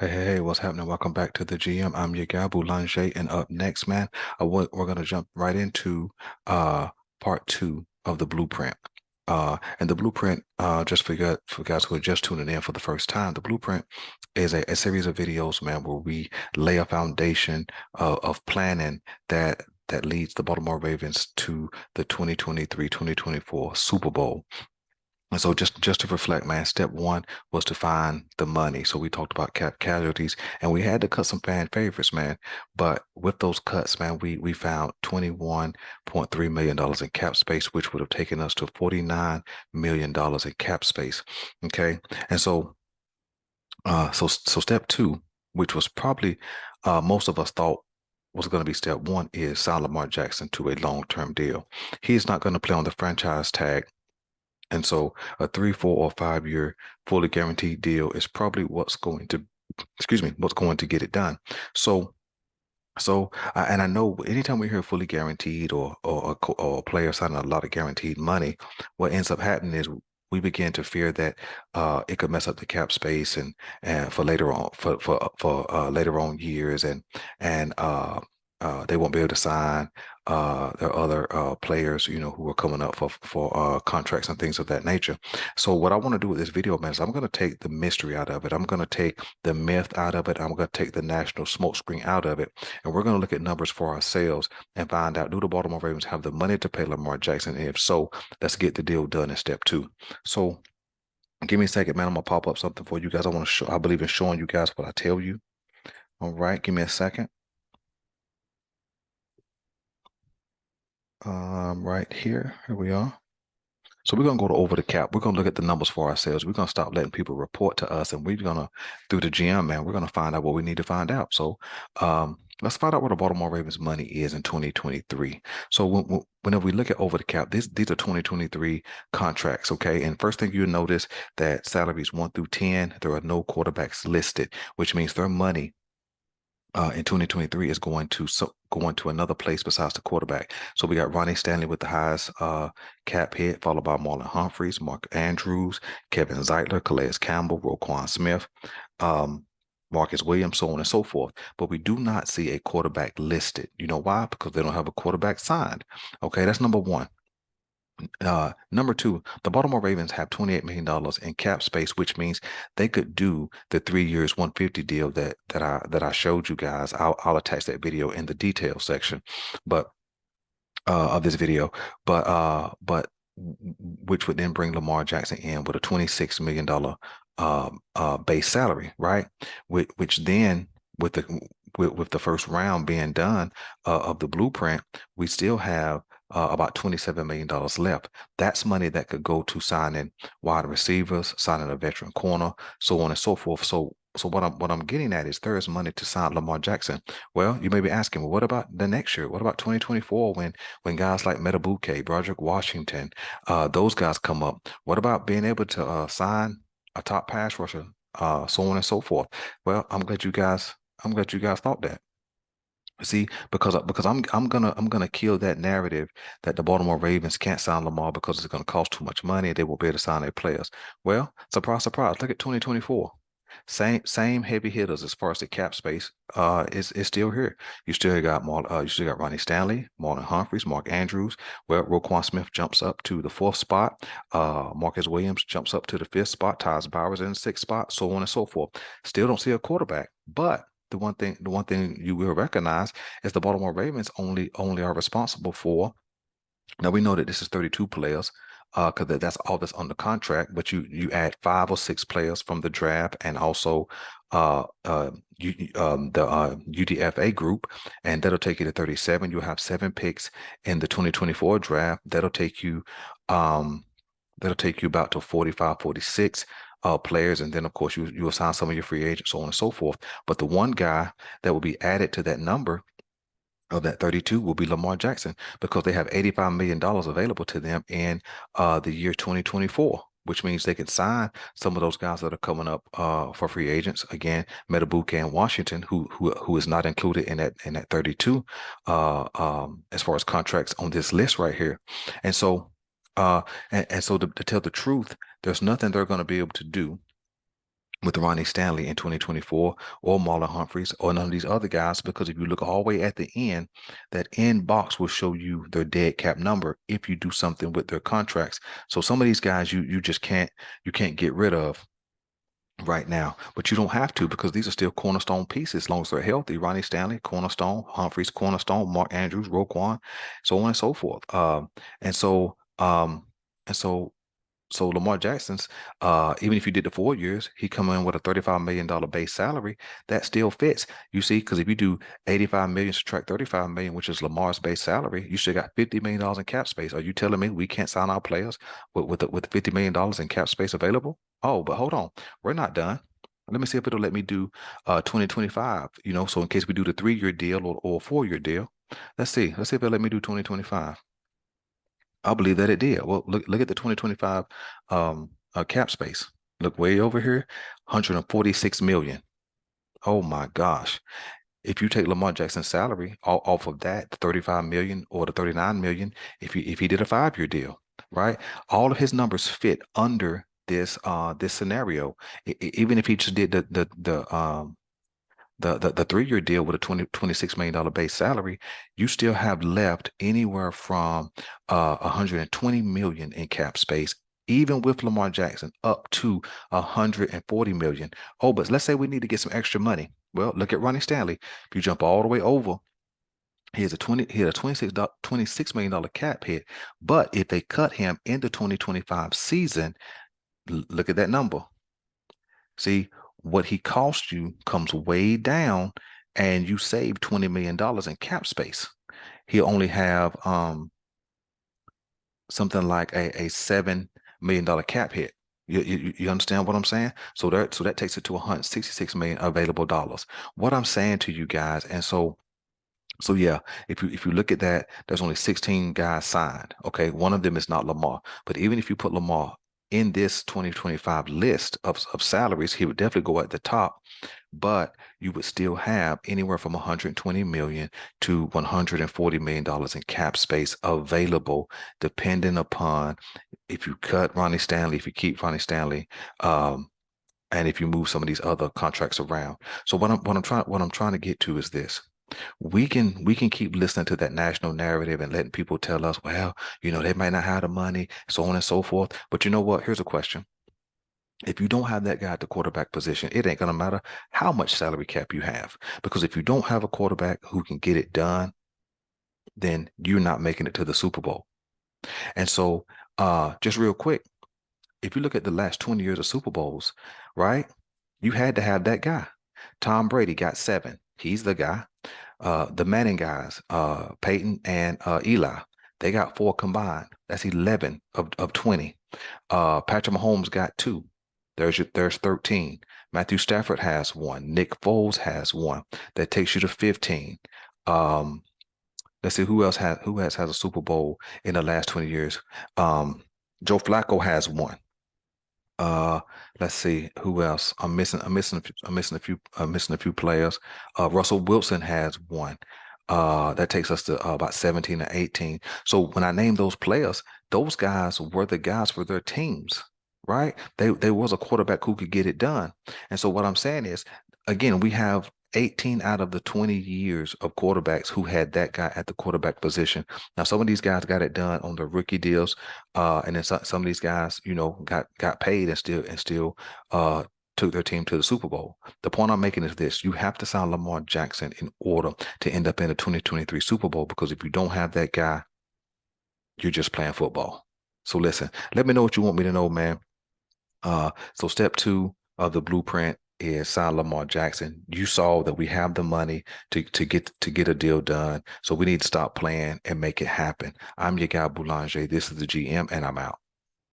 Hey, what's happening? Welcome back to the GM. I'm your guy, Boulanger, and up next, man, we're gonna jump right into uh part two of the blueprint. And the blueprint, just for guys who are just tuning in for the first time, the blueprint is a series of videos, man, where we lay a foundation of planning that leads the Baltimore Ravens to the 2023-2024 Super Bowl. And so just to reflect, man, step one was to find the money. So we talked about cap casualties and we had to cut some fan favorites, man. But with those cuts, man, we found $21.3 million in cap space, which would have taken us to $49 million in cap space. Okay. And so step two, which was probably most of us thought was going to be step one, is sign Lamar Jackson to a long-term deal. He's not going to play on the franchise tag, and so a 3, 4, or 5 year fully guaranteed deal is probably what's going to, excuse me, what's going to get it done. So, and I know anytime we hear fully guaranteed or a player signing a lot of guaranteed money, what ends up happening is we begin to fear that it could mess up the cap space and for later on for later on years and they won't be able to sign their other players, who are coming up for contracts and things of that nature. So what I want to do with this video, man, is I'm going to take the mystery out of it. I'm going to take the myth out of it. I'm going to take the national smokescreen out of it, and we're going to look at numbers for ourselves and find out, do the Baltimore Ravens have the money to pay Lamar Jackson? And if so, let's get the deal done in step two. So give me a second, man. I'm gonna pop up something for you guys. I want to show. I believe in showing you guys what I tell you. All right, give me a second. Right here. Here we are. So we're gonna go to over the cap. We're gonna look at the numbers for ourselves. We're gonna stop letting people report to us, and we're gonna, through the GM, man, we're gonna find out what we need to find out. So, let's find out what the Baltimore Ravens money is in 2023. So whenever we look at over the cap, these are 2023 contracts, okay? And first thing you notice that salaries 1 through 10, there are no quarterbacks listed, which means their money in 2023 is going to another place besides the quarterback. So we got Ronnie Stanley with the highest cap hit, followed by Marlon Humphreys, Mark Andrews, Kevin Zeitler, Calais Campbell, Roquan Smith, um, Marcus Williams, so on and so forth. But we do not see a quarterback listed. You know why? Because they don't have a quarterback signed. Okay, that's number one. Number two, the Baltimore Ravens have $28 million in cap space, which means they could do the 3 years, 150 deal that I showed you guys. I'll attach that video in the details section, but of this video, but which would then bring Lamar Jackson in with a $26 million base salary, right? Which then with the first round being done of the blueprint, we still have about $27 million left. That's money that could go to signing wide receivers, signing a veteran corner, so on and so forth. So what I'm getting at is there is money to sign Lamar Jackson. Well, you may be asking, well, what about the next year? What about 2024 when guys like Metabuke, Broderick Washington, those guys come up? What about being able to sign a top pass rusher, so on and so forth? Well, I'm glad you guys thought that. See, because I'm gonna kill that narrative that the Baltimore Ravens can't sign Lamar because it's gonna cost too much money and they won't be able to sign their players. Well, surprise, surprise. Look at 2024. Same heavy hitters as far as the cap space is still here. You still got Ronnie Stanley, Marlon Humphreys, Mark Andrews. Well, Roquan Smith jumps up to the fourth spot. Marcus Williams jumps up to the fifth spot. Tyus Bowers in the sixth spot, so on and so forth. Still don't see a quarterback, but the one thing you will recognize is the Baltimore Ravens only are responsible for. Now we know that this is 32 players, because that's all that's under contract. But you add 5 or 6 players from the draft and also the UDFA group, and that'll take you to 37. You'll have 7 picks in the 2024 draft. Um that'll take you about to 45, 46 players, and then of course you assign some of your free agents, so on and so forth. But the one guy that will be added to that number of that 32 will be Lamar Jackson because they have $85 million available to them in the year 2024, which means they can sign some of those guys that are coming up for free agents. Again, Metabuke and Washington, who is not included in that 32 as far as contracts on this list right here. And so uh, and so to tell the truth, there's nothing they're going to be able to do with Ronnie Stanley in 2024 or Marlon Humphreys or none of these other guys, because if you look all the way at the end, that end box will show you their dead cap number if you do something with their contracts. So some of these guys you just can't get rid of right now, but you don't have to, because these are still cornerstone pieces as long as they're healthy. Ronnie Stanley, cornerstone; Humphreys, cornerstone; Mark Andrews, Roquan, so on and so forth. And so and so so Lamar Jackson's, even if you did the 4 years, he come in with a $35 million base salary. That still fits. You see, because if you do 85 million subtract 35 million, which is Lamar's base salary, you still got $50 million in cap space. Are you telling me we can't sign our players with $50 million in cap space available? Oh, but hold on, we're not done. Let me see if it'll let me do 2025, so in case we do the 3-year deal or 4-year deal. Let's see. Let's see if it'll let me do 2025. I believe that it did. Well, look at the 2025 cap space. Look way over here, 146 million. Oh my gosh. If you take Lamar Jackson's salary off of that, the 35 million or the 39 million, if he did a 5-year deal, right? All of his numbers fit under this scenario. Even if he just did the 3-year deal with a $26 million base salary, you still have left anywhere from 120 million in cap space, even with Lamar Jackson, up to 140 million. Oh, but let's say we need to get some extra money. Well, look at Ronnie Stanley. If you jump all the way over, he had a $26 million cap hit. But if they cut him in the 2025 season, look at that number. See, what he cost you comes way down, and you save $20 million in cap space. He'll only have something like a $7 million cap hit. You understand what I'm saying? So that takes it to 166 million available dollars. What I'm saying to you guys, and so yeah, if you look at that, there's only 16 guys signed. Okay, one of them is not Lamar, but even if you put Lamar in this 2025 list of salaries, he would definitely go at the top, but you would still have anywhere from 120 million to 140 million dollars in cap space available, depending upon if you cut Ronnie Stanley, if you keep Ronnie Stanley, and if you move some of these other contracts around. So what I'm trying to get to is this. We can keep listening to that national narrative and letting people tell us, well, they might not have the money, so on and so forth. But you know what? Here's a question. If you don't have that guy at the quarterback position, it ain't gonna matter how much salary cap you have. Because if you don't have a quarterback who can get it done, then you're not making it to the Super Bowl. And so just real quick, if you look at the last 20 years of Super Bowls, right? You had to have that guy. Tom Brady got 7. He's the guy. The Manning guys, Peyton and Eli, they got 4 combined. That's 11 of 20. Patrick Mahomes got 2. There's 13. Matthew Stafford has 1. Nick Foles has 1. That takes you to 15. Let's see who has a Super Bowl in the last 20 years. Joe Flacco has 1. Uh, let's see who else. I'm missing a few players. Russell Wilson has 1. That takes us to about 17 or 18. So when I name those players, those guys were the guys for their teams, right? They was a quarterback who could get it done. And so what I'm saying is, again, we have 18 out of the 20 years of quarterbacks who had that guy at the quarterback position. Now, some of these guys got it done on their rookie deals, and then some of these guys, got paid and still took their team to the Super Bowl. The point I'm making is this: you have to sign Lamar Jackson in order to end up in the 2023 Super Bowl, because if you don't have that guy, you're just playing football. So listen, let me know what you want me to know, man. So step 2 of the blueprint is sign Lamar Jackson. You saw that we have the money to get a deal done. So we need to stop playing and make it happen. I'm your guy Boulanger. This is the GM, and I'm out.